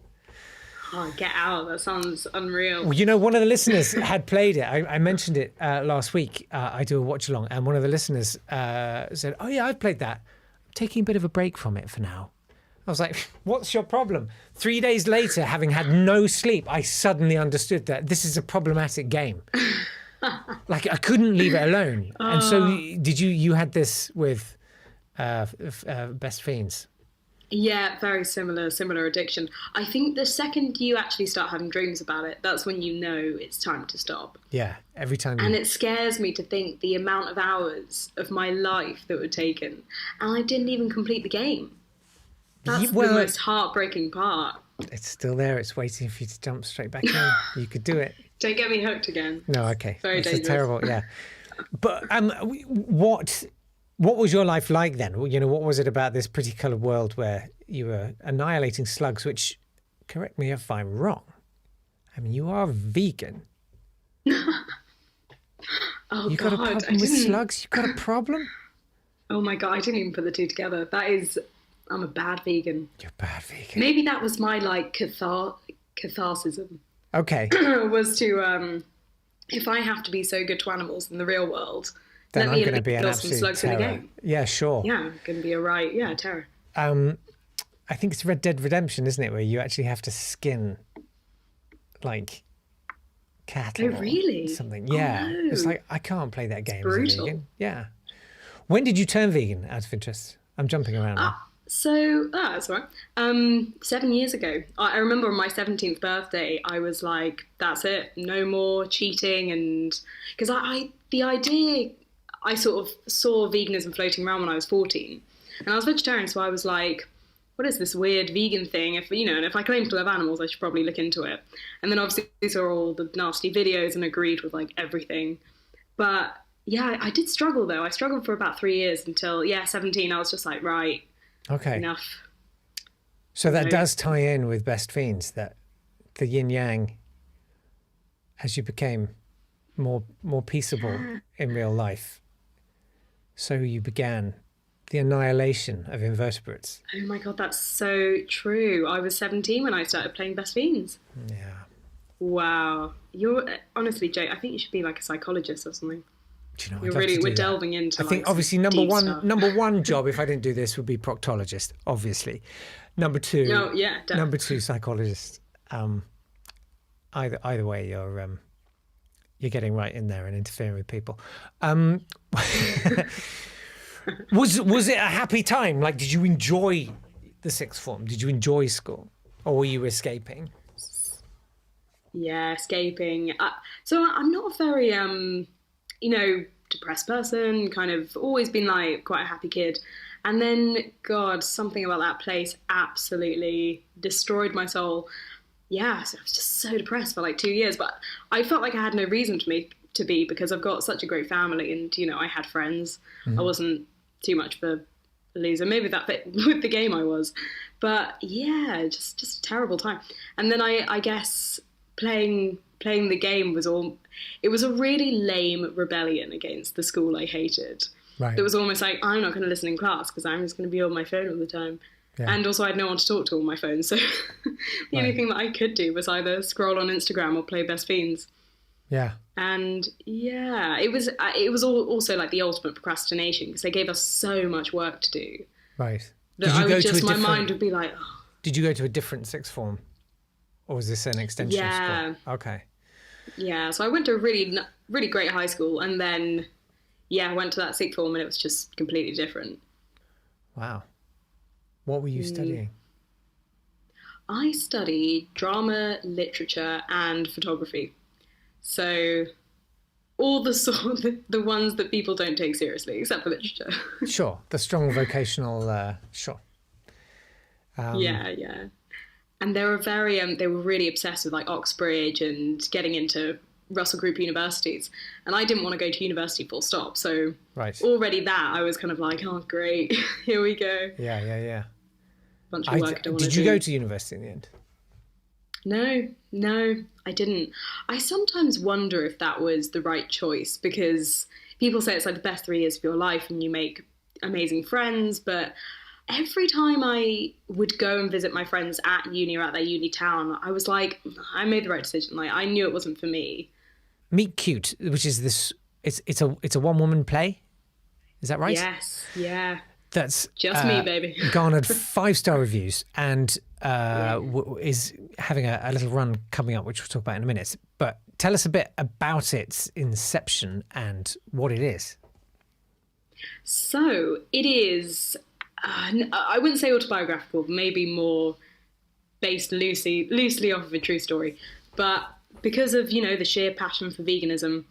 Oh, get out. That sounds unreal. Well, you know, one of the listeners had played it. I mentioned it last week. I do a watch along, and one of the listeners said, "Oh, yeah, I've played that. I'm taking a bit of a break from it for now." I was like, what's your problem? 3 days later, having had no sleep, I suddenly understood that this is a problematic game. Like, I couldn't leave it alone. And so you had this with Best Fiends? Yeah, very similar addiction. I think the second you actually start having dreams about it, that's when you know it's time to stop. Yeah, every time. And it scares me to think the amount of hours of my life that were taken, and I didn't even complete the game. That's the most heartbreaking part. It's still there. It's waiting for you to jump straight back in. You could do it. Don't get me hooked again. No, okay. Very dangerous. Terrible, yeah. But what was your life like then? You know, what was it about this pretty coloured world where you were annihilating slugs, which, correct me if I'm wrong, I mean, you are vegan. You got a problem with slugs? You got a problem? Oh my God, I didn't even put the 2 together. I'm a bad vegan. You're a bad vegan. Maybe that was my, like, catharsism. Okay. Was to, if I have to be so good to animals in the real world, then let I'm me going to be an absolute slugs terror. in a game. Yeah, sure. Yeah, I'm going to be a terror. I think it's Red Dead Redemption, isn't it, where you actually have to skin, like, cattle. Oh, really? Or something. Yeah. Oh, no. It's like, I can't play that game Brutal. as a vegan. Yeah. When did you turn vegan, out of interest? I'm jumping around now. That's all right. 7 years ago. I remember on my 17th birthday, I was like, that's it, no more cheating. And because the idea, I sort of saw veganism floating around when I was 14. And I was vegetarian, so I was like, what is this weird vegan thing? And if I claim to love animals, I should probably look into it. And then obviously saw all the nasty videos and agreed with like everything. But yeah, I did struggle though. I struggled for about 3 years until 17. I was just like, right. Okay. Enough. So that does tie in with Best Fiends, that the yin yang, as you became more peaceable in real life, so you began the annihilation of invertebrates. Oh my God, that's so true. I was 17 when I started playing Best Fiends. Yeah. Wow. You're honestly, Jay, I think you should be like a psychologist or something. Do you know, we're delving into. I think obviously number one job, if I didn't do this, would be proctologist. Obviously, number 2. No, yeah. Definitely. Number 2, psychologist. Either way, you're getting right in there and interfering with people. Was it a happy time? Like, did you enjoy the 6th form? Did you enjoy school, or were you escaping? Yeah, escaping. So I'm not a very depressed person, kind of always been like quite a happy kid. And then, God, something about that place absolutely destroyed my soul. Yeah, so I was just so depressed for like 2 years, but I felt like I had no reason to be because I've got such a great family and, I had friends. Mm-hmm. I wasn't too much of a loser. Maybe that fit with the game I was. But yeah, just a terrible time. And then I guess playing the game was it was a really lame rebellion against the school I hated. Right. It was almost like, I'm not going to listen in class because I'm just going to be on my phone all the time. Yeah. And also I had no one to talk to on my phone. So the only thing that I could do was either scroll on Instagram or play Best Fiends. Yeah. And yeah, it was also like the ultimate procrastination because they gave us so much work to do. Right. My mind would be like, oh. Did you go to a different 6th form? Or was this an extension of school? Okay. Yeah, so I went to a really, really great high school and then, I went to that 6th form and it was just completely different. Wow. What were you studying? I studied drama, literature and photography. So all the ones that people don't take seriously, except for literature. Sure, the strong vocational, sure. Yeah. And they were they were really obsessed with like Oxbridge and getting into Russell Group universities. And I didn't want to go to university full stop. So already that, I was kind of like, oh, great, here we go. Yeah. Bunch of work I don't want to do. Did you go to university in the end? No, I didn't. I sometimes wonder if that was the right choice, because people say it's like the best 3 years of your life and you make amazing friends, but every time I would go and visit my friends at uni or at their uni town, I was like, I made the right decision. Like, I knew it wasn't for me. Meet Cute, which is this, it's a one-woman play. Is that right? Yes, yeah. That's just me, baby. Garnered 5-star reviews and is having a little run coming up, which we'll talk about in a minute. But tell us a bit about its inception and what it is. So it is, I wouldn't say autobiographical, maybe more based loosely off of a true story. But because of, the sheer passion for veganism,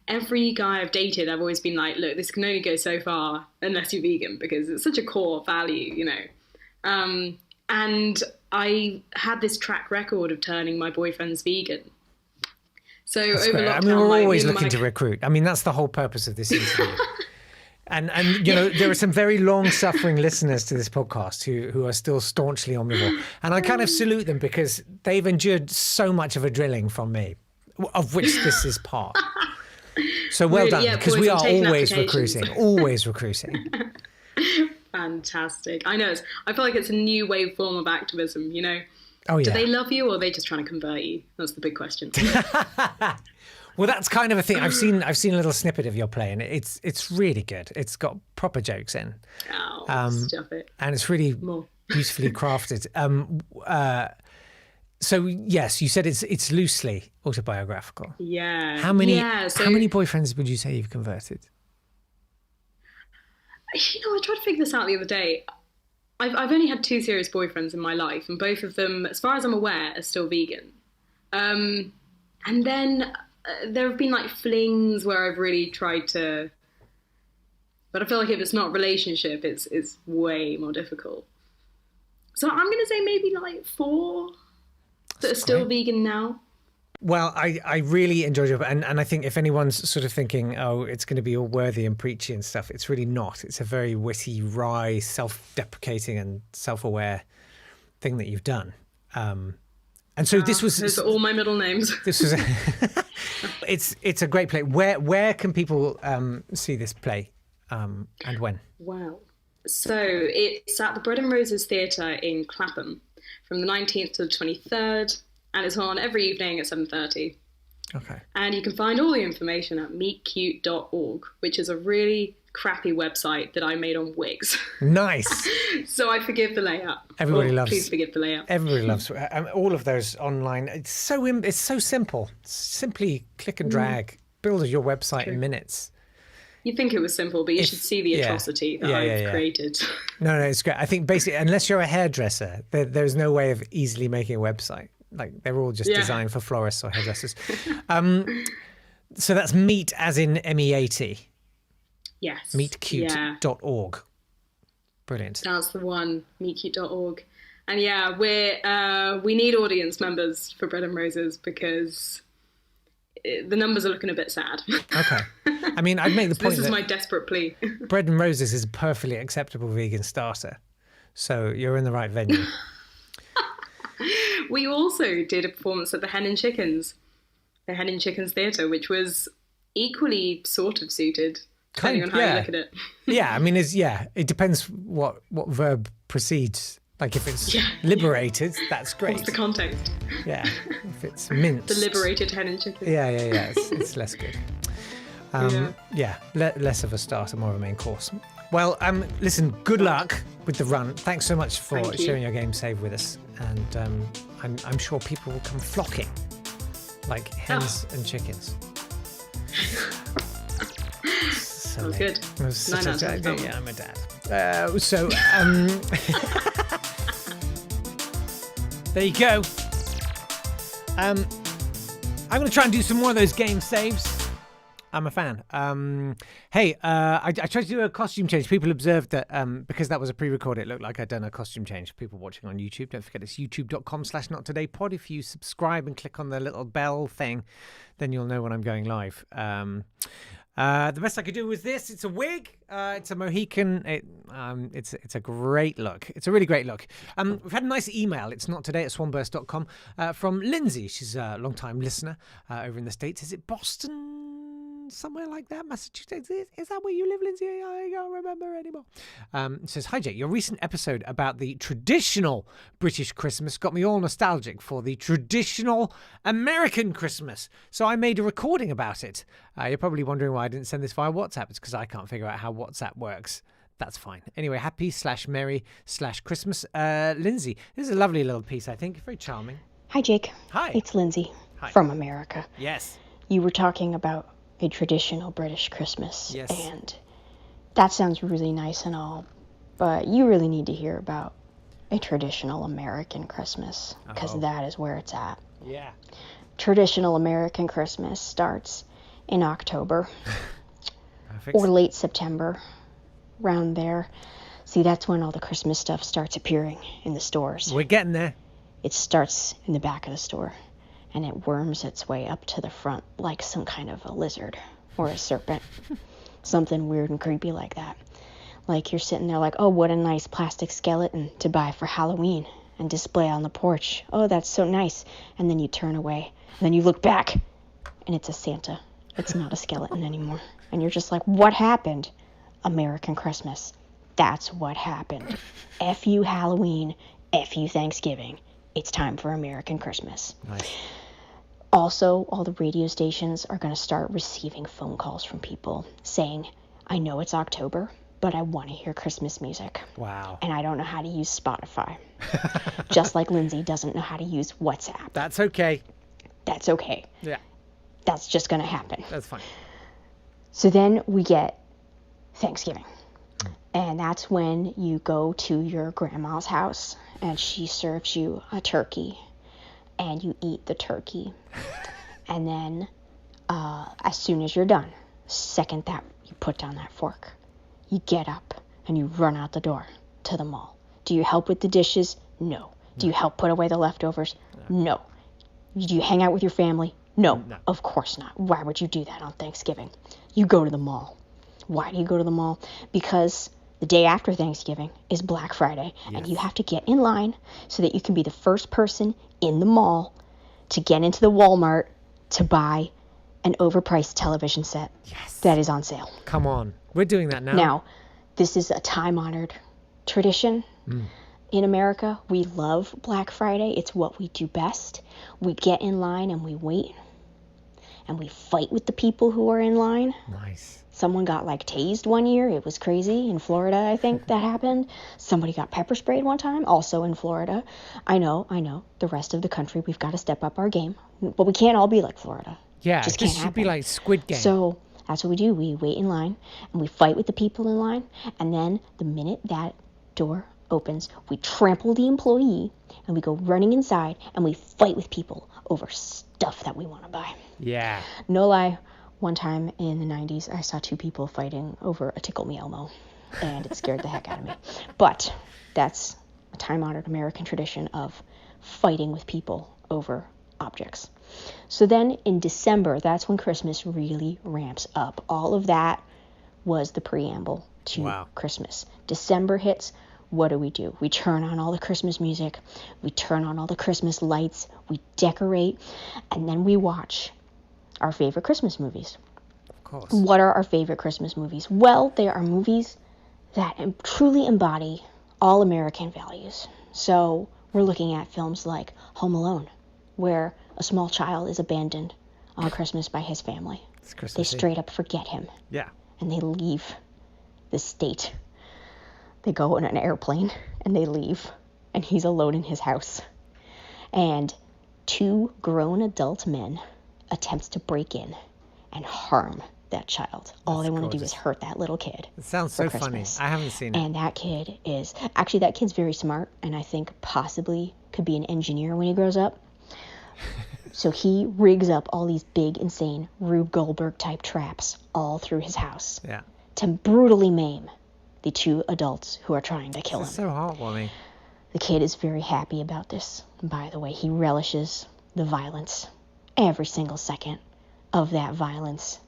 every guy I've dated, I've always been like, look, this can only go so far unless you're vegan, because it's such a core value, And I had this track record of turning my boyfriends vegan. So that's over great. lockdown, I mean, we're always looking to recruit. I mean, that's the whole purpose of this interview. And there are some very long-suffering listeners to this podcast who are still staunchly omnivore. And I kind of salute them because they've endured so much of a drilling from me, of which this is part. So well done, because we are always recruiting. Fantastic. I know. I feel like it's a new wave form of activism, Oh, yeah. Do they love you, or are they just trying to convert you? That's the big question. Well, that's kind of a thing. I've seen a little snippet of your play, and it's really good. It's got proper jokes in. Oh, stop it. And it's really beautifully crafted. So yes, you said it's loosely autobiographical. Yeah. How many boyfriends would you say you've converted? I tried to figure this out the other day. I've only had 2 serious boyfriends in my life, and both of them, as far as I'm aware, are still vegan. And then there have been like flings where I've really tried to, but I feel like if it's not a relationship, it's way more difficult. So I'm going to say maybe like 4 that are still vegan now. Well, I really enjoyed it. And I think if anyone's sort of thinking, oh, it's going to be all worthy and preachy and stuff, it's really not. It's a very witty, wry, self-deprecating and self-aware thing that you've done. And so this was... Those are all my middle names. This was... It's a great play. Where can people see this play and when? Wow. So it's at the Bread and Roses Theatre in Clapham from the 19th to the 23rd. And it's on every evening at 7:30. Okay. And you can find all the information at meetcute.org, which is a really crappy website that I made on Wix. Nice. So I forgive the layout. Please forgive the layout. Everybody loves all of those online. It's so simple. Simply click and drag. Build your website in minutes. You'd think it was simple, but you should see the atrocity that I've created. No, it's great. I think basically, unless you're a hairdresser, there's no way of easily making a website. Like, they're all just designed for florists or hairdressers. So that's meet as in MEAT. Yes. Meetcute.org. Brilliant. That's the one, meetcute.org. And we need audience members for Bread and Roses because the numbers are looking a bit sad. Okay. I mean, I'd make the point this is my desperate plea. Bread and Roses is a perfectly acceptable vegan starter. So you're in the right venue. We also did a performance at the Hen and Chickens Theatre, which was equally sort of suited, depending on how you look at it. Yeah, I mean, it depends what verb precedes. Like, if it's liberated, that's great. What's the context? Yeah, if it's minced. The liberated hen and chicken. Yeah, it's less good. Less of a starter, more of a main course. Well, listen, good luck with the run. Thanks so much for sharing your game save with us. And I'm sure people will come flocking like hens and chickens. So good. It was such a dad. Yeah, I'm a dad. There you go. I'm going to try and do some more of those game saves. I'm a fan. Hey, I tried to do a costume change. People observed that because that was a pre-record, it looked like I'd done a costume change. People watching on YouTube, don't forget it's youtube.com/nottodaypod. If you subscribe and click on the little bell thing, then you'll know when I'm going live. The best I could do was this. It's a wig. It's a Mohican. It's a great look. It's a really great look. We've had a nice email. It's not today at swanburst.com from Lindsay. She's a long-time listener over in the States. Is it Boston? Somewhere like that, Massachusetts. Is that where you live, Lindsay? I can't remember anymore. It says, hi Jake, your recent episode about the traditional British Christmas got me all nostalgic for the traditional American Christmas. So I made a recording about it. You're probably wondering why I didn't send this via WhatsApp. It's because I can't figure out how WhatsApp works. That's fine. Anyway, happy/merry/Christmas. Lindsay, this is a lovely little piece, I think. Very charming. Hi, Jake. Hi. It's Lindsay Hi. from America. Yes. You were talking about a traditional British Christmas. Yes. And that sounds really nice and all, but you really need to hear about a traditional American Christmas, because that is where it's at. Yeah. Traditional American Christmas starts in October Perfect. or late September, around there. See, that's when all the Christmas stuff starts appearing in the stores. We're getting there. It starts in the back of the store, and it worms its way up to the front like some kind of a lizard or a serpent. Something weird and creepy like that. Like you're sitting there like, oh, what a nice plastic skeleton to buy for Halloween and display on the porch. Oh, that's so nice. And then you turn away, and then you look back, and it's a Santa. It's not a skeleton anymore. And you're just like, what happened? American Christmas. That's what happened. F you Halloween, F you Thanksgiving. It's time for American Christmas. Nice. Also, all the radio stations are going to start receiving phone calls from people saying, I know it's October, but I want to hear Christmas music. Wow. And I don't know how to use Spotify. Just like Lindsay doesn't know how to use WhatsApp. That's okay. That's okay. Yeah. That's just going to happen. That's fine. So then we get Thanksgiving. And that's when you go to your grandma's house and she serves you a turkey. And you eat the turkey. And then as soon as you're done, second that you put down that fork, you get up and you run out the door to the mall. Do you help with the dishes? No. Do you help put away the leftovers? No. Do you hang out with your family? No. Of course not. Why would you do that on Thanksgiving? You go to the mall. Why do you go to the mall? Because the day after Thanksgiving is Black Friday, and you have to get in line so that you can be the first person in the mall to get into the Walmart to buy an overpriced television set that is on sale. Come on. We're doing that now. Now, this is a time-honored tradition in America. We love Black Friday. It's what we do best. We get in line and we wait, and we fight with the people who are in line. Nice. Someone got like tased one year. It was crazy. In Florida, I think that happened. Somebody got pepper sprayed one time, also in Florida. I know. The rest of the country, we've got to step up our game. But we can't all be like Florida. Yeah, Just this can't should happen. be like Squid Game. So that's what we do. We wait in line and we fight with the people in line. And then the minute that door opens, we trample the employee and we go running inside and we fight with people over stuff that we want to buy. Yeah. No lie. One time in the 90s, I saw two people fighting over a Tickle Me Elmo, and it scared the heck out of me. But that's a time-honored American tradition of fighting with people over objects. So then in December, that's when Christmas really ramps up. All of that was the preamble to Christmas. December hits, what do? We turn on all the Christmas music, we turn on all the Christmas lights, we decorate, and then we watch our favorite Christmas movies. Of course. What are our favorite Christmas movies? Well, they are movies that truly embody all American values. So we're looking at films like Home Alone, where a small child is abandoned on Christmas by his family. They straight up forget him. Yeah. And they leave the state. They go on an airplane and they leave, and he's alone in his house. And two grown adult men attempts to break in and harm that child. All they want to do is hurt that little kid. It sounds so funny. I haven't seen it. And that kid is, actually that kid's very smart, and I think possibly could be an engineer when he grows up. So he rigs up all these big, insane Rube Goldberg-type traps all through his house to brutally maim the two adults who are trying to kill him. This is so heartwarming. The kid is very happy about this. By the way, he relishes the violence, every single second of that violence,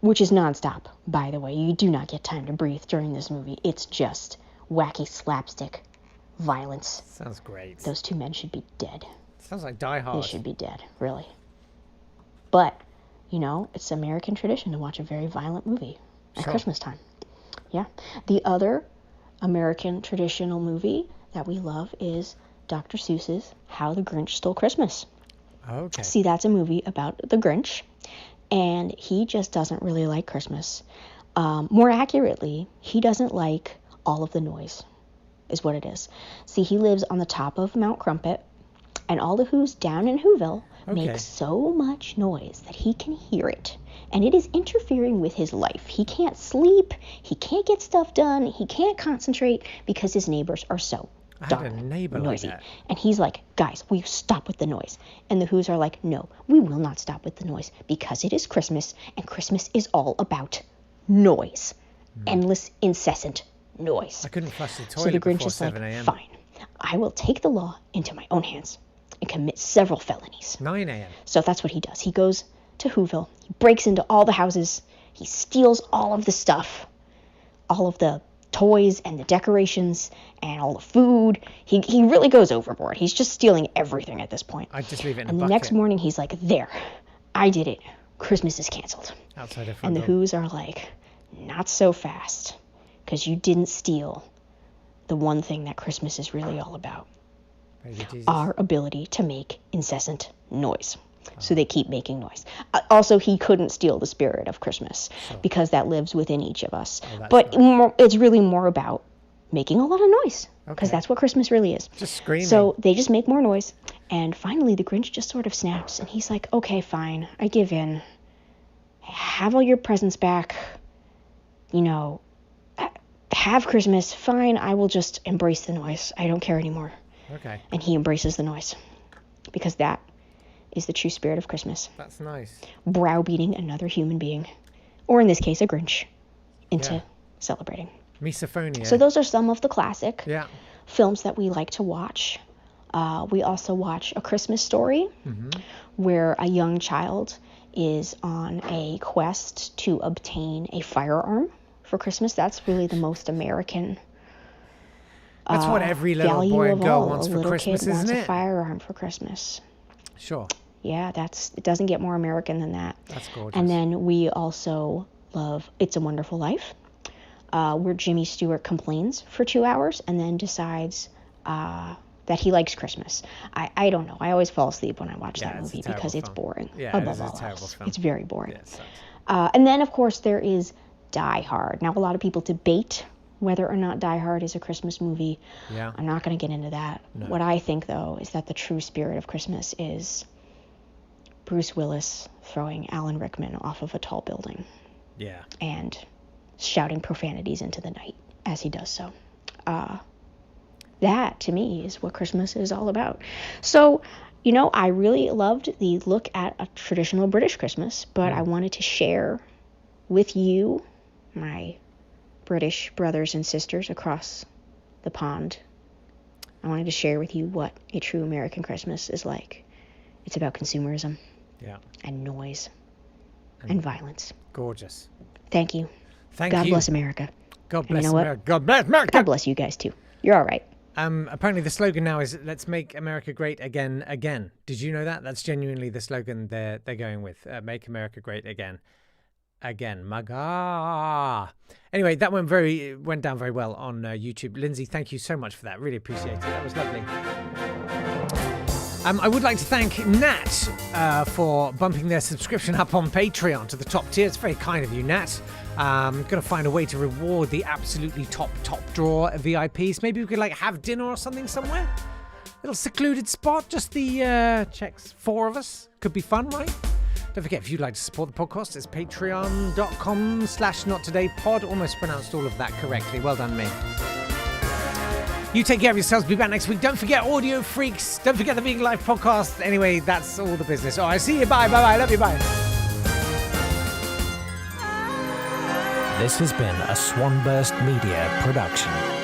which is nonstop, by the way. You do not get time to breathe during this movie. It's just wacky slapstick violence. Sounds great. Those two men should be dead. Sounds like Die Hard. They should be dead, really. But, you know, it's American tradition to watch a very violent movie at Christmas time. Yeah. The other American traditional movie that we love is Dr. Seuss's How the Grinch Stole Christmas. Okay. See, that's a movie about the Grinch, and he just doesn't really like Christmas. More accurately, he doesn't like all of the noise, is what it is. See, he lives on the top of Mount Crumpet, and all the Who's down in Whoville make so much noise that he can hear it. And it is interfering with his life. He can't sleep, he can't get stuff done, he can't concentrate because his neighbors are so darn noisy. Like that. And he's like, guys, will you stop with the noise? And the Who's are like, no, we will not stop with the noise because it is Christmas, and Christmas is all about noise. Endless, incessant noise. I couldn't flush the toilet so the Grinch before is 7 like, a.m. fine, I will take the law into my own hands and commit several felonies. 9 a.m. So that's what he does. He goes to Whoville, he breaks into all the houses, he steals all of the stuff, all of the toys and the decorations and all the food. He really goes overboard. He's just stealing everything at this point. I'd just leave it in and a the bucket. next morning he's like, there, I did it. Christmas is canceled. Outside of And the Who's are like, not so fast, because you didn't steal the one thing that Christmas is really all about. Our ability to make incessant noise. So they keep making noise. Also, he couldn't steal the spirit of Christmas because that lives within each of us. But it's really more about making a lot of noise because that's what Christmas really is. Just screaming. So they just make more noise. And finally, the Grinch just sort of snaps. And he's like, okay, fine. I give in. Have all your presents back. You know, have Christmas. Fine, I will just embrace the noise. I don't care anymore. Okay. And he embraces the noise because that is the true spirit of Christmas. That's nice. Browbeating another human being, or in this case, a Grinch, into celebrating. Misophonia. So those are some of the classic Yeah. films that we like to watch. We also watch A Christmas Story, where a young child is on a quest to obtain a firearm for Christmas. That's really the most American. That's what every little boy and girl wants for Christmas, isn't it? A little kid wants isn't a it? firearm for Christmas. Sure. Yeah, it doesn't get more American than that. That's gorgeous. And then we also love It's a Wonderful Life, where Jimmy Stewart complains for 2 hours and then decides that he likes Christmas. I don't know. I always fall asleep when I watch that movie because it's boring. Yeah, above it is all a terrible else. film. It's very boring. Yeah, it sucks. And then, of course, there is Die Hard. Now, a lot of people debate whether or not Die Hard is a Christmas movie. Yeah. I'm not going to get into that. No. What I think, though, is that the true spirit of Christmas is Bruce Willis throwing Alan Rickman off of a tall building. Yeah. And shouting profanities into the night as he does so. That, to me, is what Christmas is all about. So, you know, I really loved the look at a traditional British Christmas, but I wanted to share with you, my British brothers and sisters across the pond, I wanted to share with you what a true American Christmas is like. It's about consumerism. Yeah. And noise. And violence. Gorgeous. Thank you. Thank God you. bless America. God And bless you know America. what? God bless America. God bless you guys, too. You're all right. Apparently the slogan now is "Let's make America great again, again." Did you know that? That's genuinely the slogan they're going with. Make America great again, again. Maga. Anyway, that went down very well on YouTube. Lindsay, thank you so much for that. Really appreciate it. That was lovely. I would like to thank Nat for bumping their subscription up on Patreon to the top tier. It's very kind of you, Nat. Going to find a way to reward the absolutely top drawer VIPs. Maybe we could have dinner or something somewhere. Little secluded spot, just the checks, 4 of us. Could be fun, right? Don't forget, if you'd like to support the podcast, it's patreon.com/nottodaypod. Almost pronounced all of that correctly. Well done, me. You take care of yourselves. Be back next week. Don't forget Audio Freaks. Don't forget the Vegan Life podcast. Anyway, that's all the business. All right, see you. Bye. Bye. Love you. Bye. This has been a Swanburst Media production.